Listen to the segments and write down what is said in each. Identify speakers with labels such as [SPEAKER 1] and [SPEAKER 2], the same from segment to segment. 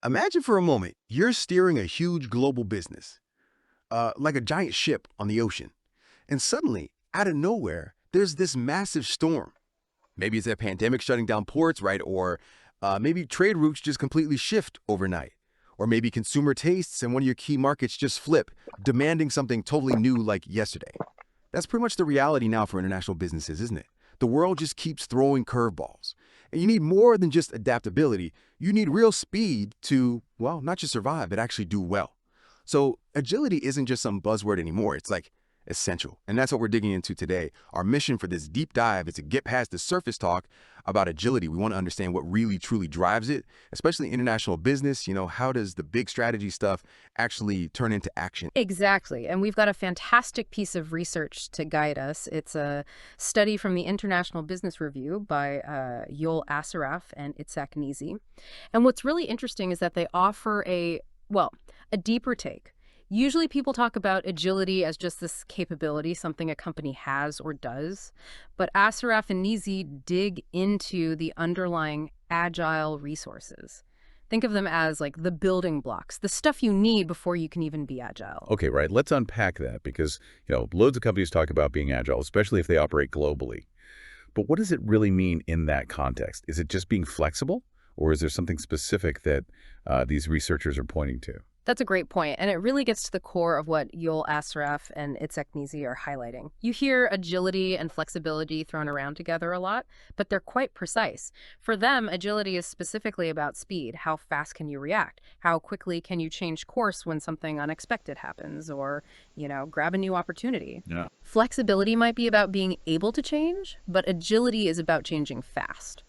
[SPEAKER 1] Imagine for a moment you're steering a huge global business, like a giant ship on the ocean, and suddenly, out of nowhere, there's this massive storm. Maybe it's a pandemic shutting down ports, right? Or maybe trade routes just completely shift overnight. Or maybe consumer tastes and one of your key markets just flip, demanding something totally new like yesterday. That's pretty much the reality now for international businesses, isn't it? The world just keeps throwing curveballs. And you need more than just adaptability. You need real speed to, well, not just survive, but actually do well. So agility isn't just some buzzword anymore. It's like essential. And that's what we're digging into today. Our mission for this deep dive is to get past the surface talk about agility. We want to understand what really truly drives it, especially international business. How does the big strategy stuff actually turn into action?
[SPEAKER 2] Exactly. And we've got a fantastic piece of research to guide us. It's a study from the International Business Review by Yoel Asseraf and Gnizy. And what's really interesting is that they offer a deeper take. Usually people talk about agility as just this capability, something a company has or does. But Asseraf and Gnizy dig into the underlying agile resources. Think of them as like the building blocks, the stuff you need before you can even be agile.
[SPEAKER 3] Okay, right. Let's unpack that because, loads of companies talk about being agile, especially if they operate globally. But what does it really mean in that context? Is it just being flexible, or is there something specific that these researchers are pointing to?
[SPEAKER 2] That's a great point, and it really gets to the core of what Yoel Asraf and Gnizy are highlighting. You hear agility and flexibility thrown around together a lot, but they're quite precise. For them, agility is specifically about speed. How fast can you react? How quickly can you change course when something unexpected happens or, grab a new opportunity?
[SPEAKER 3] Yeah.
[SPEAKER 2] Flexibility might be about being able to change, but agility is about changing fast,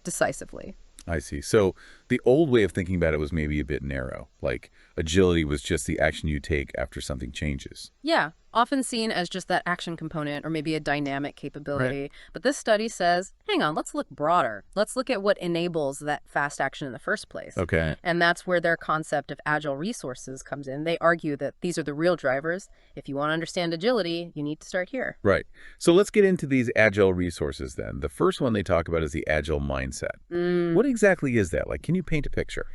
[SPEAKER 2] decisively.
[SPEAKER 3] I see. So the old way of thinking about it was maybe a bit narrow, like agility was just the action you take after something changes.
[SPEAKER 2] Yeah, often seen as just that action component or maybe a dynamic capability. But this study says, hang on, let's look broader. Let's look at what enables that fast action in the first place.
[SPEAKER 3] Okay.
[SPEAKER 2] And that's where their concept of agile resources comes in. They argue that these are the real drivers. If you want to understand agility, you need to start here.
[SPEAKER 3] Right. So let's get into these agile resources then. The first one they talk about is the agile mindset. What exactly is that? Like, can you paint a picture?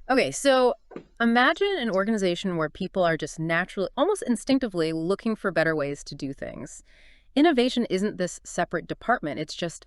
[SPEAKER 2] Okay, so imagine an organization where people are just naturally, almost instinctively looking for better ways to do things. Innovation isn't this separate department. It's just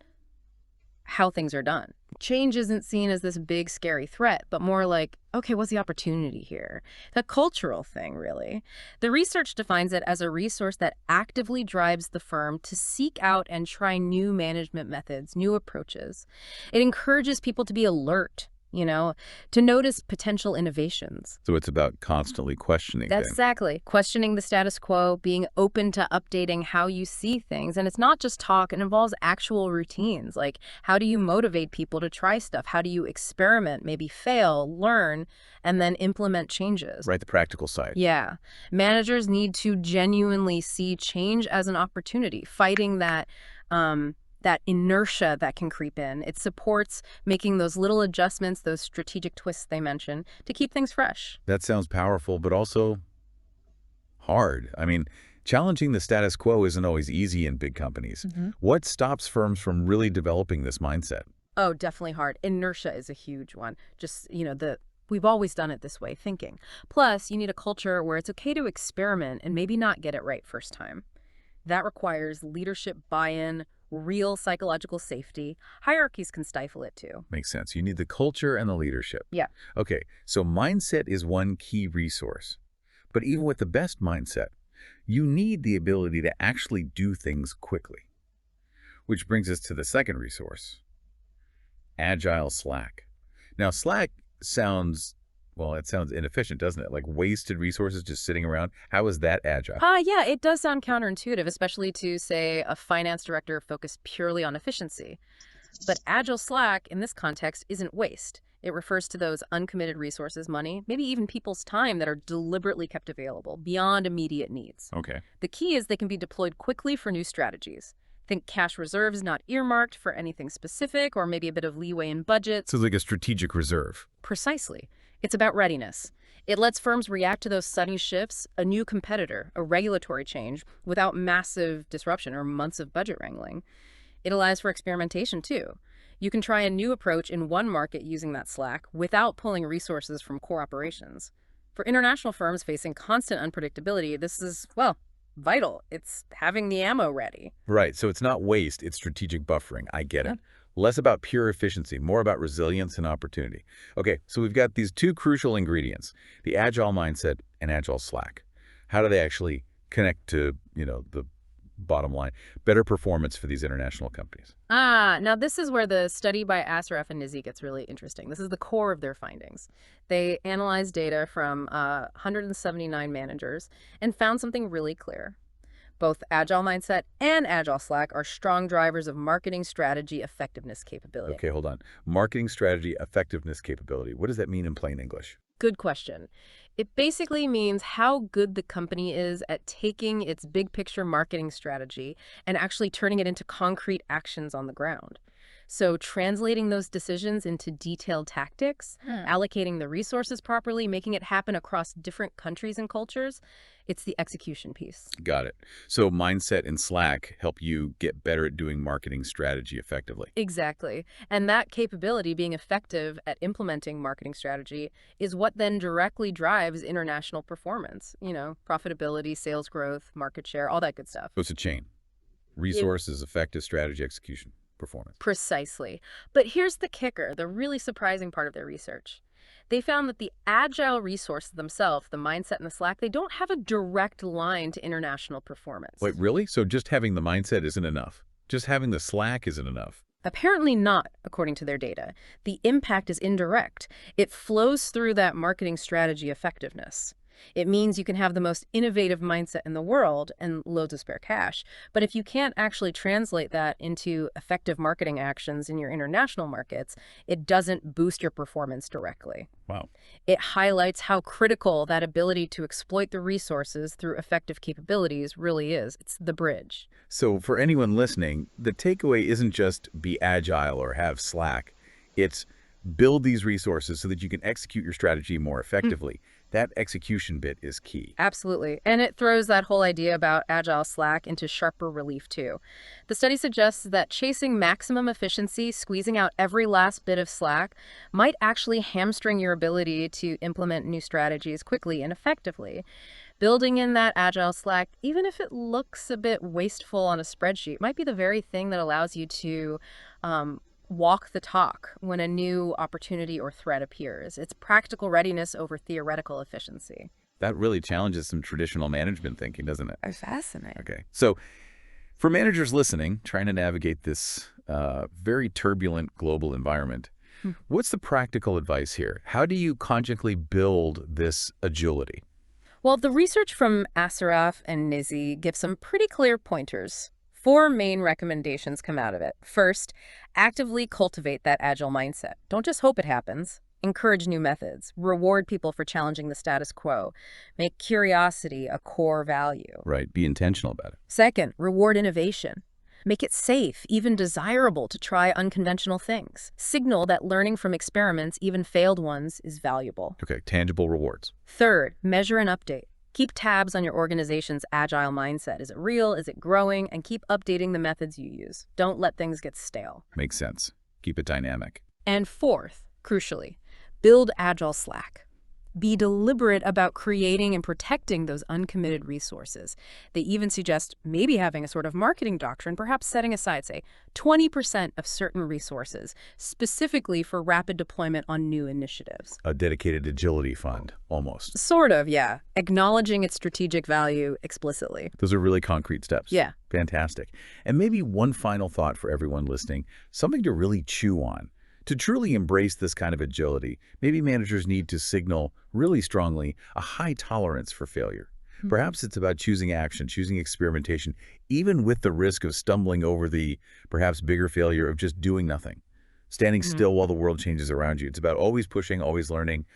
[SPEAKER 2] how things are done. Change isn't seen as this big, scary threat, but more like, okay, what's the opportunity here? The cultural thing, really. The research defines it as a resource that actively drives the firm to seek out and try new management methods, new approaches. It encourages people to be alert, to notice potential innovations.
[SPEAKER 3] So it's about constantly questioning
[SPEAKER 2] That's
[SPEAKER 3] things.
[SPEAKER 2] exactly. Questioning the status quo, being open to updating how you see things. And it's not just talk, it involves actual routines. Like, how do you motivate people to try stuff? How do you experiment, maybe fail, learn, and then implement changes?
[SPEAKER 3] Right, the practical side.
[SPEAKER 2] Yeah. Managers need to genuinely see change as an opportunity, fighting that inertia that can creep in. It supports making those little adjustments, those strategic twists they mentioned, to keep things fresh.
[SPEAKER 3] That sounds powerful, but also hard. I mean, challenging the status quo isn't always easy in big companies. What stops firms from really developing this mindset?
[SPEAKER 2] Oh, definitely hard. Inertia is a huge one. Just, we've always done it this way thinking. Plus, you need a culture where it's okay to experiment and maybe not get it right first time. That requires leadership buy-in, real psychological safety. Hierarchies can stifle it too.
[SPEAKER 3] Makes sense. You need the culture and the leadership.
[SPEAKER 2] Yeah.
[SPEAKER 3] Okay, so mindset is one key resource. But even with the best mindset, you need the ability to actually do things quickly. Which brings us to the second resource, Agile Slack. Now, Slack sounds inefficient, doesn't it? Like wasted resources just sitting around. How is that agile?
[SPEAKER 2] Yeah, it does sound counterintuitive, especially to, say, a finance director focused purely on efficiency. But Agile Slack, in this context, isn't waste. It refers to those uncommitted resources, money, maybe even people's time that are deliberately kept available beyond immediate needs.
[SPEAKER 3] Okay.
[SPEAKER 2] The key is they can be deployed quickly for new strategies. Think cash reserves not earmarked for anything specific or maybe a bit of leeway in budgets.
[SPEAKER 3] So it's like a strategic reserve.
[SPEAKER 2] Precisely. It's about readiness. It lets firms react to those sudden shifts, a new competitor, a regulatory change, without massive disruption or months of budget wrangling. It allows for experimentation, too. You can try a new approach in one market using that slack without pulling resources from core operations. For international firms facing constant unpredictability, this is, well, vital. It's having the ammo ready.
[SPEAKER 3] Right, so it's not waste, it's strategic buffering. I get
[SPEAKER 2] Yeah.
[SPEAKER 3] it. Less about pure efficiency, more about resilience and opportunity. Okay, so we've got these two crucial ingredients, the Agile mindset and Agile Slack. How do they actually connect to, the bottom line? Better performance for these international companies.
[SPEAKER 2] Now this is where the study by Asseraf and Gnizy gets really interesting. This is the core of their findings. They analyzed data from 179 managers and found something really clear. Both Agile Mindset and Agile Slack are strong drivers of marketing strategy effectiveness capability.
[SPEAKER 3] Okay, hold on. Marketing strategy effectiveness capability. What does that mean in plain English?
[SPEAKER 2] Good question. It basically means how good the company is at taking its big picture marketing strategy and actually turning it into concrete actions on the ground. So translating those decisions into detailed tactics, allocating the resources properly, making it happen across different countries and cultures, it's the execution piece.
[SPEAKER 3] Got it. So mindset and Slack help you get better at doing marketing strategy effectively.
[SPEAKER 2] Exactly. And that capability, being effective at implementing marketing strategy, is what then directly drives international performance. Profitability, sales growth, market share, all that good stuff.
[SPEAKER 3] So it's a chain. Resources, effective strategy, execution, performance.
[SPEAKER 2] Precisely. But here's the kicker, the really surprising part of their research. They found that the agile resources themselves, the mindset and the Slack, they don't have a direct line to international performance.
[SPEAKER 3] Wait, really? So just having the mindset isn't enough? Just having the Slack isn't enough?
[SPEAKER 2] Apparently not, according to their data. The impact is indirect. It flows through that marketing strategy effectiveness. It means you can have the most innovative mindset in the world and loads of spare cash. But if you can't actually translate that into effective marketing actions in your international markets, it doesn't boost your performance directly.
[SPEAKER 3] Wow.
[SPEAKER 2] It highlights how critical that ability to exploit the resources through effective capabilities really is. It's the bridge.
[SPEAKER 3] So for anyone listening, the takeaway isn't just be agile or have Slack. It's build these resources so that you can execute your strategy more effectively. That execution bit is key.
[SPEAKER 2] Absolutely. And it throws that whole idea about agile Slack into sharper relief, too. The study suggests that chasing maximum efficiency, squeezing out every last bit of Slack, might actually hamstring your ability to implement new strategies quickly and effectively. Building in that agile Slack, even if it looks a bit wasteful on a spreadsheet, might be the very thing that allows you to walk the talk when a new opportunity or threat appears. It's practical readiness over theoretical efficiency.
[SPEAKER 3] That really challenges some traditional management thinking, doesn't it?
[SPEAKER 2] Fascinating.
[SPEAKER 3] Okay. So for managers listening, trying to navigate this very turbulent global environment, what's the practical advice here? How do you consciously build this agility?
[SPEAKER 2] Well, the research from Asseraf and Gnizy gives some pretty clear pointers. 4 main recommendations come out of it. First, actively cultivate that agile mindset. Don't just hope it happens. Encourage new methods. Reward people for challenging the status quo. Make curiosity a core value.
[SPEAKER 3] Right. Be intentional about it.
[SPEAKER 2] Second, reward innovation. Make it safe, even desirable, to try unconventional things. Signal that learning from experiments, even failed ones, is valuable.
[SPEAKER 3] Okay. Tangible rewards.
[SPEAKER 2] Third, measure and update. Keep tabs on your organization's agile mindset. Is it real? Is it growing? And keep updating the methods you use. Don't let things get stale.
[SPEAKER 3] Makes sense. Keep it dynamic.
[SPEAKER 2] And fourth, crucially, build agile Slack. Be deliberate about creating and protecting those uncommitted resources. They even suggest maybe having a sort of marketing doctrine, perhaps setting aside, say, 20% of certain resources, specifically for rapid deployment on new initiatives.
[SPEAKER 3] A dedicated agility fund, almost.
[SPEAKER 2] Sort of, yeah. Acknowledging its strategic value explicitly.
[SPEAKER 3] Those are really concrete steps.
[SPEAKER 2] Yeah.
[SPEAKER 3] Fantastic. And maybe one final thought for everyone listening, something to really chew on. To truly embrace this kind of agility, maybe managers need to signal really strongly a high tolerance for failure. Perhaps it's about choosing action, choosing experimentation, even with the risk of stumbling over the perhaps bigger failure of just doing nothing. Standing still while the world changes around you. It's about always pushing, always learning,